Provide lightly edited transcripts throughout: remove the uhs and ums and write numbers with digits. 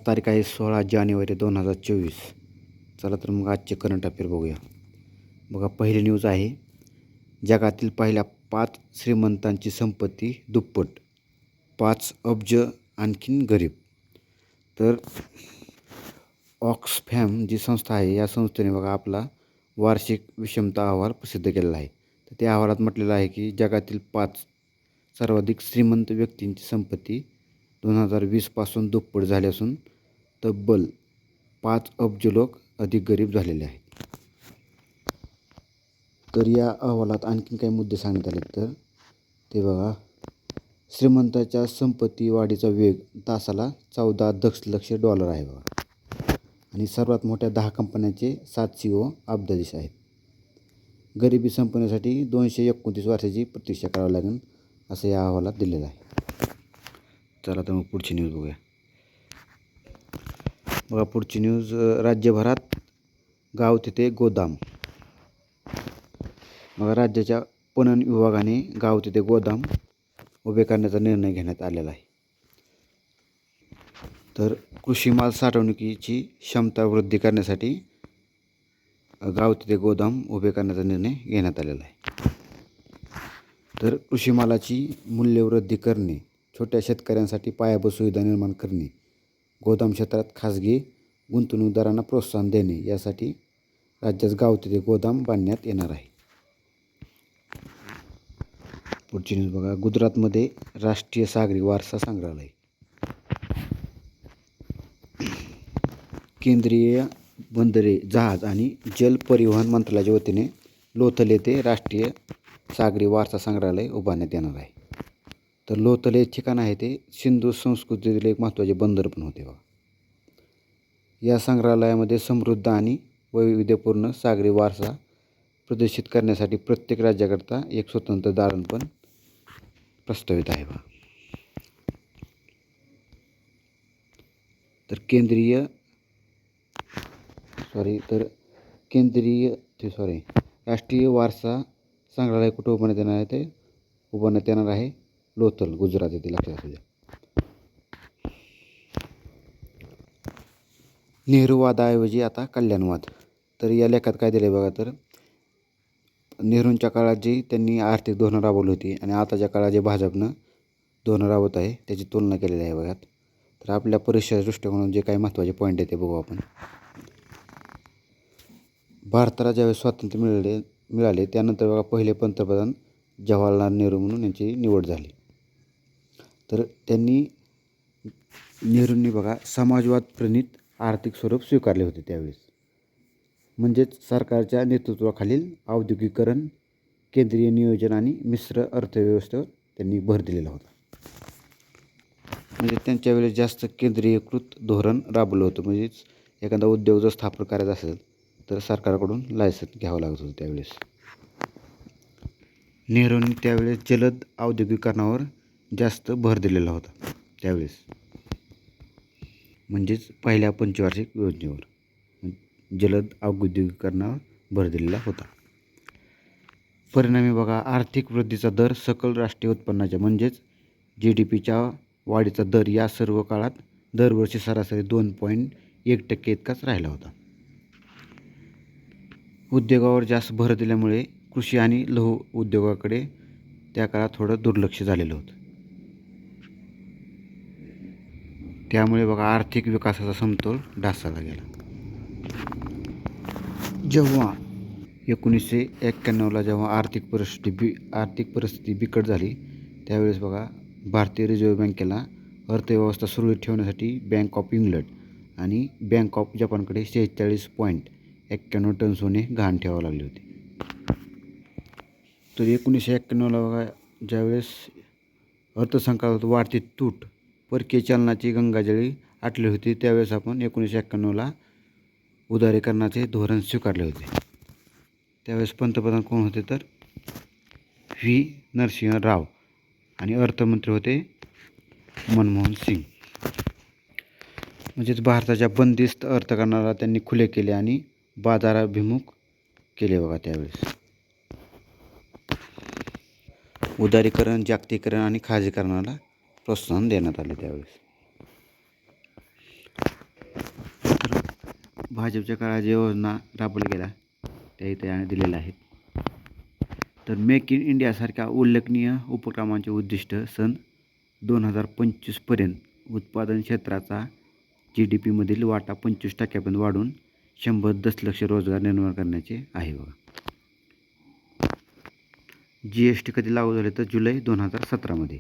तारीख आहे 16 जानेवारी 2024. चला तर मग आजचे करंट अफेअर बघूया. बघा, पहिली न्यूज आहे, जगातील पहिल्या 5 श्रीमंतांची संपत्ती दुप्पट, 5 अब्ज आणखीन गरीब. तर ऑक्सफॅम जी संस्था आहे, या संस्थेने बघा आपला वार्षिक विषमता अहवाल प्रसिद्ध केलेला आहे. तर त्या अहवालात म्हटलेलं आहे की जगातील 5 सर्वाधिक श्रीमंत व्यक्तींची संपत्ती 2020पासून दुप्पट झाली असून तब्बल 5 अब्ज लोक अधिक गरीब झालेले आहेत. तर या अहवालात आणखीन काही मुद्दे सांगण्यात आले. तर ते बघा, श्रीमंताच्या संपत्ती वाढीचा वेग तासाला 14 दशलक्ष डॉलर आहे बघा. आणि सर्वात मोठ्या 10 कंपन्यांचे 7 CEO अब्जाधीश आहेत. गरिबी संपवण्यासाठी 229 वर्षाची प्रतीक्षा करावी लागेल असं या अहवालात दिलेलं आहे. चला तर मग पुढची न्यूज बघूया. बघा, पुढची न्यूज, राज्यभरात गाव तिथे गोदाम. बघा, राज्याच्या पणन विभागाने गाव तिथे गोदाम उभे करण्याचा निर्णय घेण्यात आलेला आहे. तर कृषी माल साठवणुकीची क्षमता वृद्धी करण्यासाठी गाव तिथे गोदाम उभे करण्याचा निर्णय घेण्यात आलेला आहे. तर कृषी मालाची मूल्यवृद्धी करणे, छोट्या शेतकऱ्यांसाठी पायाभूत सुविधा निर्माण करणे, गोदाम क्षेत्रात खाजगी गुंतवणूकदारांना प्रोत्साहन देणे यासाठी राज्यात गाव तिथे गोदाम बांधण्यात येणार आहे. पुढची न्यूज बघा, गुजरातमध्ये राष्ट्रीय सागरी वारसा संग्रहालय. केंद्रीय बंदरे, जहाज आणि जल परिवहन मंत्रालयाच्या वतीने लोथल येथे राष्ट्रीय सागरी वारसा संग्रहालय उभारण्यात येणार आहे. तर लोथल हे ठिकाण आहे ते सिंधू संस्कृतीतील एक महत्त्वाचे बंदर पण होते बघा. या संग्रहालयामध्ये समृद्ध आणि वैविध्यपूर्ण सागरी वारसा प्रदर्शित करण्यासाठी प्रत्येक राज्याकरता एक स्वतंत्र दालन पण प्रस्तावित आहे बघा. तर राष्ट्रीय वारसा संग्रहालय कुठे उभारण्यात येणार आहे? ते उभारण्यात येणार आहे लोथल, गुजरात येथे, लक्षात असू द्या. नेहरूवादाऐवजी आता कल्याणवाद. तर या लेखात काय दिलं आहे बघा, तर नेहरूंच्या काळात जी त्यांनी आर्थिक धोरणं राबवली होती आणि आताच्या काळात जे भाजपनं धोरणं राबवत आहे त्याची तुलना केलेली आहे बघा. तर आपल्या परीक्षेच्या दृष्टिकोनातून जे काही महत्त्वाचे पॉईंट आहे ते बघू आपण. भारताला ज्यावेळेस स्वातंत्र्य मिळाले त्यानंतर बघा पहिले पंतप्रधान जवाहरलाल नेहरू म्हणून यांची निवड झाली. तर नेहरूंनी बघा समाजवाद प्रणीत आर्थिक स्वरूप स्वीकारले होते त्यावेळेस. म्हणजेच सरकारच्या नेतृत्वाखालील औद्योगिकीकरण, केंद्रीय नियोजन आणि मिश्र अर्थव्यवस्थेवर त्यांनी भर दिलेला होता. म्हणजे त्यांच्या वेळेस जास्त केंद्रीयकृत धोरण राबवलं होतं. म्हणजेच एखादा उद्योग जर स्थापन करायचा असेल तर सरकारकडून लायसन्स घ्यावं लागत होतं त्यावेळेस. नेहरूंनी त्यावेळेस जलद औद्योगिकीकरणावर जास्त भर दिलेला होता त्यावेळेस. म्हणजेच पहिल्या पंचवार्षिक योजनेवर जलद औद्योगिकीकरणावर भर दिलेला होता. परिणामी बघा, आर्थिक वृद्धीचा दर सकल राष्ट्रीय उत्पन्नाच्या म्हणजेच GDPच्या वाढीचा दर या सर्व काळात दरवर्षी सरासरी 2.1% इतकाच राहिला होता. उद्योगावर जास्त भर दिल्यामुळे कृषी आणि लघु उद्योगाकडे त्या काळात थोडं दुर्लक्ष झालेलं होतं. त्यामुळे बघा आर्थिक विकासाचा समतोल ढासळला गेला. जेव्हा 1991ला जेव्हा आर्थिक परिस्थिती बिकट झाली त्यावेळेस बघा भारतीय रिझर्व्ह बँकेला अर्थव्यवस्था सुरळीत ठेवण्यासाठी बँक ऑफ इंग्लंड आणि बँक ऑफ जपानकडे 46.91 टन सोने गहाण ठेवावे लागले होते. तर 1991ला बघा ज्यावेळेस अर्थसंकल्पात वाढती तूट, परकीय चलनाची गंगाजळी आटली होती त्यावेळेस आपण 1991ला उदारीकरणाचे धोरण स्वीकारले होते. त्यावेळेस पंतप्रधान कोण होते तर V. नरसिंह राव आणि अर्थमंत्री होते मनमोहन सिंग. म्हणजेच भारताच्या बंदिस्त अर्थकारणाला त्यांनी खुले केले आणि बाजाराभिमुख केले बघा त्यावेळेस. उदारीकरण, जागतिकीकरण आणि खाजगीकरणाला प्रोत्साहन देण्यात आले त्यावेळेस. भाजपच्या काळात ज्या योजना राबवल्या गेल्या त्या इथे दिलेल्या आहेत. तर मेक इन इंडियासारख्या उल्लेखनीय उपक्रमांचे उद्दिष्ट सन 2025पर्यंत उत्पादन क्षेत्राचा GDPमधील वाटा 25% वाढून 100 दशलक्ष रोजगार निर्माण करण्याचे आहे. बघा, GST कधी लागू झाले तर जुलै 2017मध्ये.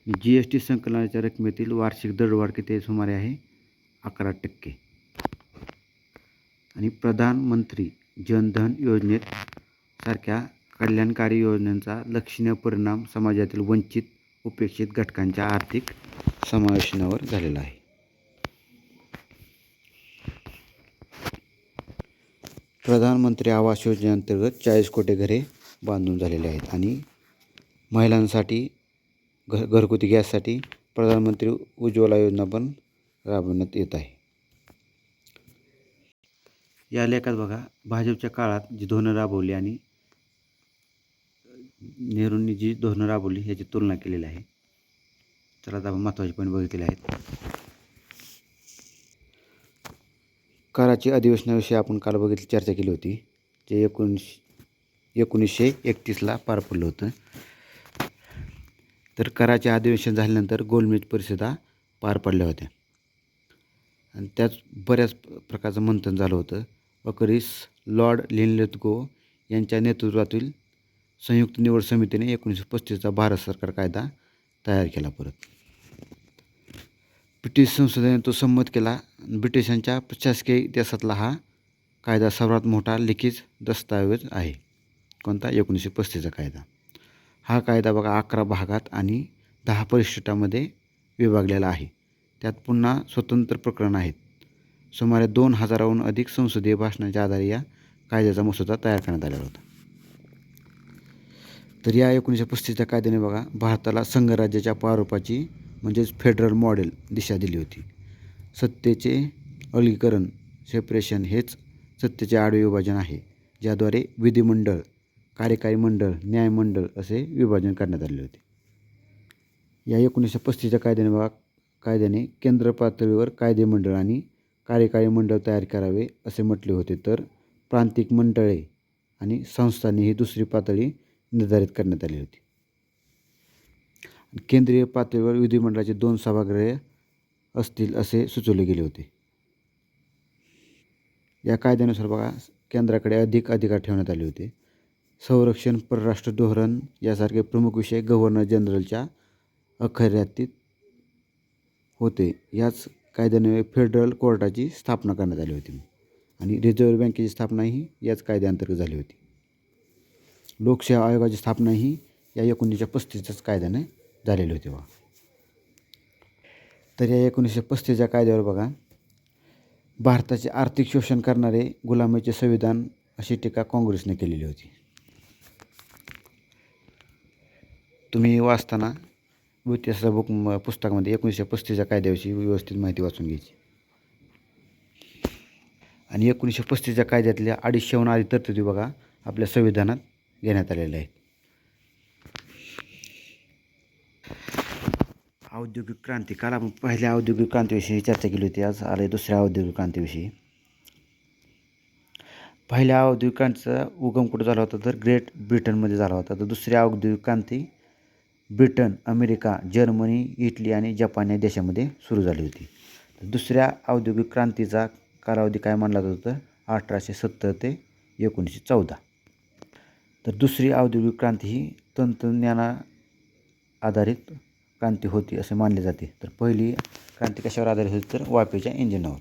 GST संकलनाच्या रकमेतील वार्षिक दरवाढ किती सुमारे आहे 11%. आणि प्रधानमंत्री जनधन योजनेत सारख्या कल्याणकारी योजनांचा लक्षणीय परिणाम समाजातील वंचित उपेक्षित घटकांच्या आर्थिक समावेशनावर झालेला आहे. प्रधानमंत्री आवास योजनेअंतर्गत 40 कोटी घरे बांधून झालेली आहेत. आणि महिलांसाठी घरगुती गॅससाठी प्रधानमंत्री उज्ज्वला योजना पण राबवण्यात येत आहे. या लेखात बघा, भाजपच्या काळात जी धोरणं राबवली आणि नेहरूंनी जी धोरणं राबवली याची तुलना केलेली आहे. चला आता आपण महत्त्वाचे पॉईंट बघितलेले आहेत. कराची अधिवेशनाविषयी आपण काल चर्चा केली होती, जे 1931ला पार पडलं होतं. तर कराचे अधिवेशन झाल्यानंतर गोलमेज परिषदा पार पडल्या होत्या आणि त्यात बऱ्याच प्रकारचं मंथन झालं होतं. अखेरीस लॉर्ड लिनलिथगो यांच्या नेतृत्वातील संयुक्त निवड समितीने 1935चा भारत सरकार कायदा तयार केला. परत ब्रिटिश संसदेने तो संमत केला. ब्रिटिशांच्या प्रशासकीय इतिहासातला हा कायदा सर्वात मोठा लिखित दस्तऐवज आहे. कोणता? 1935चा कायदा. हा कायदा बघा 11 भागात आणि 10 परिशिष्टामध्ये विभागलेला आहे. त्यात पुन्हा स्वतंत्र प्रकरण आहेत. सुमारे 2000हून अधिक संसदीय भाषणांच्या आधारे या कायद्याचा मसुदा तयार करण्यात आला होता. तर या 1935च्या कायद्याने बघा भारताला संघराज्याच्या प्रारूपाची म्हणजेच फेडरल मॉडेल दिशा दिली होती. सत्तेचे अलगीकरण सेपरेशन हेच सत्तेचे आडवे विभाजन आहे, ज्याद्वारे विधिमंडळ, कार्यकारी मंडळ, न्यायमंडळ असे विभाजन करण्यात आले होते. या 1935च्या कायद्याने केंद्र पातळीवर कायदेमंडळ आणि कार्यकारी मंडळ तयार करावे असे म्हटले होते, तर प्रांतिक मंडळे आणि संस्थांनी ही दुसरी पातळी निर्धारित करण्यात आली होती. केंद्रीय पातळीवर विधिमंडळाचे 2 सभागृहे असतील असे सुचवले गेले होते. या कायद्यानुसार बघा केंद्राकडे अधिक अधिकार ठेवण्यात आले होते. संरक्षण, परराष्ट्र धोरण यासारखे प्रमुख विषय गव्हर्नर जनरलच्या अखत्यारीत होते. याच कायद्याने फेडरल कोर्टाची स्थापना करण्यात आली होती आणि रिझर्व्ह बँकेची स्थापनाही याच कायद्याअंतर्गत झाली होती. लोकसेवा आयोगाची स्थापनाही या 1935च्याच कायद्याने झालेली होती. बघा, तर या 1935च्या कायद्यावर बघा भारताचे आर्थिक शोषण करणारे गुलामीचे संविधान अशी टीका काँग्रेसने केलेली होती. तुम्ही वाचताना इतिहासाच्या पुस्तकामध्ये 1935च्या कायद्याविषयी व्यवस्थित माहिती वाचून घ्यायची. आणि 1935च्या कायद्यातल्या 250हून अधिक तरतुदी बघा आपल्या संविधानात घेण्यात आलेल्या आहेत. औद्योगिक क्रांती. काल आपण पहिल्या औद्योगिक क्रांतीविषयी चर्चा केली होती. आज आले दुसऱ्या औद्योगिक क्रांतीविषयी. पहिल्या औद्योगिक क्रांतीचा उगम कुठं झाला होता तर ग्रेट ब्रिटनमध्ये झाला होता. तर दुसरी औद्योगिक क्रांती ब्रिटन, अमेरिका, जर्मनी, इटली आणि जपान या देशामध्ये सुरू झाली होती. तर दुसऱ्या औद्योगिक क्रांतीचा कालावधी काय मानला जातो तर 1870 ते 1914. तर दुसरी औद्योगिक क्रांती ही तंत्रज्ञाना आधारित क्रांती होती असे मानले जाते. तर पहिली क्रांती कशावर आधारित होती तर वाफेच्या इंजिनावर.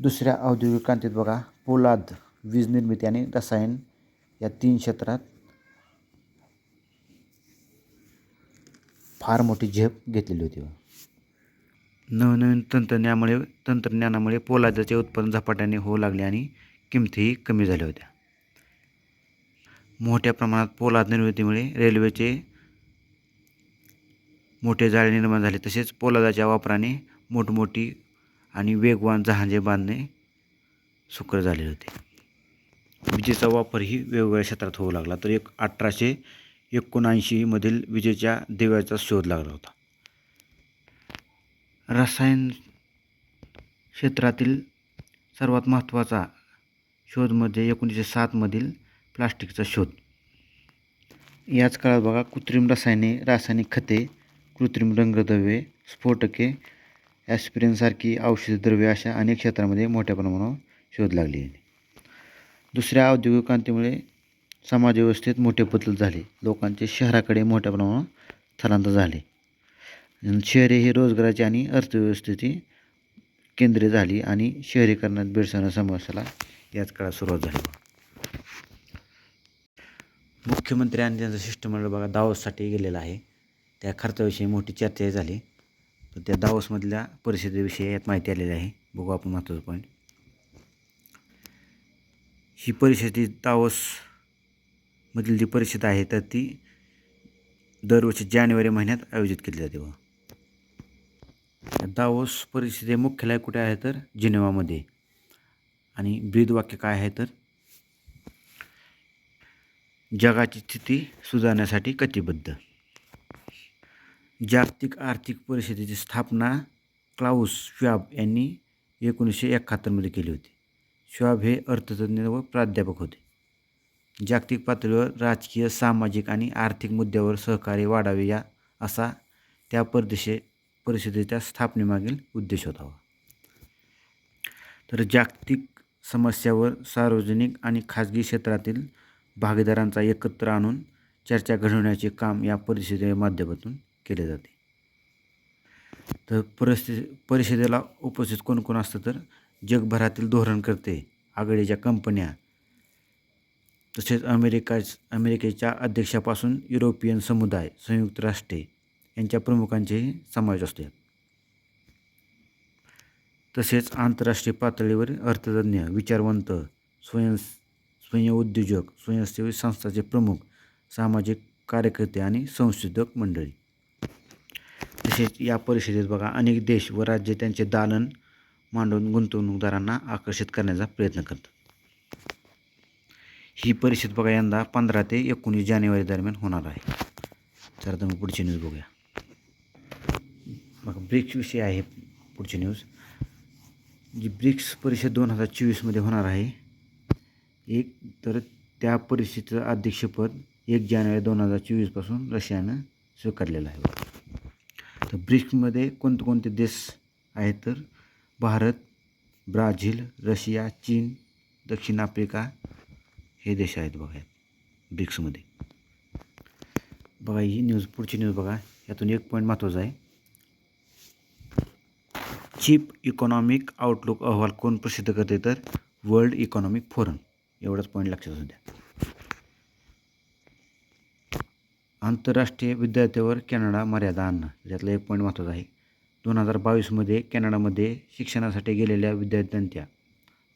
दुसऱ्या औद्योगिक क्रांतीत बघा पोलाद, वीज निर्मिती आणि रसायन या 3 क्षेत्रात फार मोठी झेप घेतलेली होती. नवनवीन तंत्रज्ञानामुळे पोलादाचे उत्पादन झपाट्याने होऊ लागले आणि किमतीही कमी झाल्या होत्या. मोठ्या प्रमाणात पोलाद निर्मितीमुळे रेल्वेचे मोठे जाळे निर्माण झाले. तसेच पोलादाच्या वापराने मोठमोठी आणि वेगवान जहाजे बांधणे सुकर झाले होते. विजेचा वापरही वेगवेगळ्या क्षेत्रात होऊ लागला. तर 1879 मधील विजेच्या दिव्याचा शोध लागला होता. रसायन क्षेत्रातील सर्वात महत्त्वाचा शोध म्हणजे 1907मधील प्लास्टिकचा शोध. याच काळात बघा कृत्रिम रसायने, रासायनिक खते, कृत्रिम रंगद्रव्ये, स्फोटके, ॲस्पिरिनसारखी औषधी द्रव्ये अशा अनेक क्षेत्रामध्ये मोठ्या प्रमाणावर शोध लागले. दुसऱ्या औद्योगिक क्रांतीमुळे समाजव्यवस्थेत मोठे बदल झाले. लोकांचे शहराकडे मोठ्या प्रमाणावर स्थलांतर झाले. शहरे ही रोजगाराची आणि अर्थव्यवस्थेची केंद्रे झाली आणि शहरीकरणात भेडसावणाऱ्या समस्येला याच काळात सुरुवात झाली. मुख्यमंत्री आणि त्यांचं शिष्टमंडळ बघा दावोससाठी गेलेलं आहे. त्या खर्चाविषयी मोठी चर्चा झाली. तर त्या दावोसमधल्या परिषदेविषयी यात माहिती आलेली आहे. बघू आपण महत्त्वाचा पॉईंट. ही परिषद दावोसमधील जी परिषद आहे तर ती दरवर्षी जानेवारी महिन्यात आयोजित केली जाते. दावोस परिषदे मुख्यालय कुठे आहे तर जिनेवामध्ये. आणि ब्रीदवाक्य काय आहे तर जगाची स्थिती सुधारण्यासाठी कटिबद्ध. जागतिक आर्थिक परिषदेची स्थापना क्लाऊस श्वाब यांनी 1971मध्ये केली होती. श्वाब हे अर्थतज्ज्ञ व प्राध्यापक होते. जागतिक पातळीवर राजकीय, सामाजिक आणि आर्थिक मुद्द्यावर सहकार्य वाढावे या असा त्या परिषदेच्या स्थापनेमागील उद्देश होता. तर जागतिक समस्यावर सार्वजनिक आणि खाजगी क्षेत्रातील भागीदारांचा एकत्र आणून चर्चा घडवण्याचे काम या परिषदेच्या माध्यमातून केले जाते. तर परिषदेला उपस्थित कोण कोण असतं तर जगभरातील धोरणकर्ते, आघाडीच्या कंपन्या, तसेच अमेरिकेच्या अध्यक्षापासून युरोपियन समुदाय, संयुक्त राष्ट्रे यांच्या प्रमुखांचेही समावेश असतो. तसेच आंतरराष्ट्रीय पातळीवर अर्थतज्ज्ञ, विचारवंत, स्वयंउद्योजक, स्वयंसेवी संस्थांचे प्रमुख, सामाजिक कार्यकर्ते आणि संशोधक मंडळी. तसेच या परिषदेत बघा अनेक देश व राज्ये त्यांचे दालन मांडून गुंतवणूकदारांना आकर्षित करण्याचा प्रयत्न करतात. ही परिषद बघा यंदा 15 ते 19 जानेवारी दरम्यान होणार आहे. चला तर मग पुढची न्यूज बघूया. बघा ब्रिक्स विषय आहे पुढची न्यूज. जी ब्रिक्स परिषद 2024मध्ये होणार आहे. तर त्या परिषदेचं अध्यक्षपद 1 जानेवारी 2024पासून रशियानं स्वीकारलेलं आहे. तर ब्रिक्समध्ये कोणते देश आहेत तर भारत, ब्राझील, रशिया, चीन, दक्षिण आफ्रिका हे देश आहेत बघा ब्रिक्समध्ये. बघा ही पुढची न्यूज बघा. यातून एक पॉईंट महत्त्वाचा आहे. चीफ इकॉनॉमिक आउटलुक अहवाल कोण प्रसिद्ध करते तर वर्ल्ड इकॉनॉमिक फोरम. एवढाच पॉईंट लक्षात असू द्या. आंतरराष्ट्रीय विद्यार्थ्यावर कॅनडा मर्यादा आणणं, यातला एक पॉईंट महत्त्वाचा आहे. 2022मध्ये कॅनडामध्ये शिक्षणासाठी गेलेल्या विद्यार्थ्यांच्या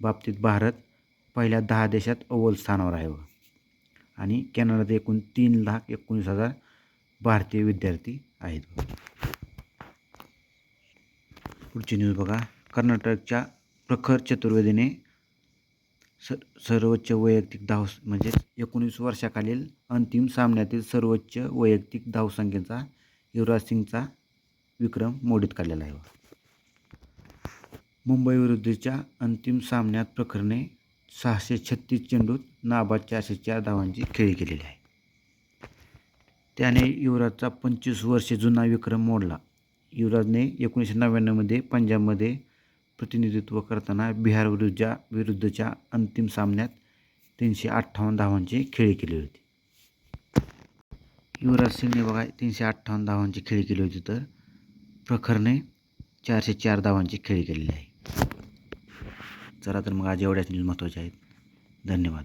बाबतीत भारत पहिल्या 10 देशात अव्वल स्थानावर आहे आणि कॅनडात एकूण 3,19,000 भारतीय विद्यार्थी आहेत. पुढची न्यूज बघा. कर्नाटकच्या प्रखर चतुर्वेदीने सर्वोच्च वैयक्तिक म्हणजे 19 वर्षाखालील अंतिम सामन्यातील सर्वोच्च वैयक्तिक धावसंख्येचा युवराज सिंगचा विक्रम मोडीत काढलेला आहे. मुंबई विरुद्धच्या अंतिम सामन्यात प्रखरने 636 चेंडूत नाबाद 404 धावांची खेळी केलेली आहे. त्याने युवराजचा 25 वर्षे जुना विक्रम मोडला. युवराजने 1999मध्ये पंजाबमध्ये प्रतिनिधित्व करताना बिहार विरुद्धच्या अंतिम सामन्यात 358 धावांची खेळी केली होती. युवराज सिंगने बघा 358 धावांची खेळी केली होती, तर प्रखरने 404 धावांची खेळी केलेली आहे. चला तर मग आज एवढ्याच न्यूज महत्त्वाच्या आहेत. धन्यवाद.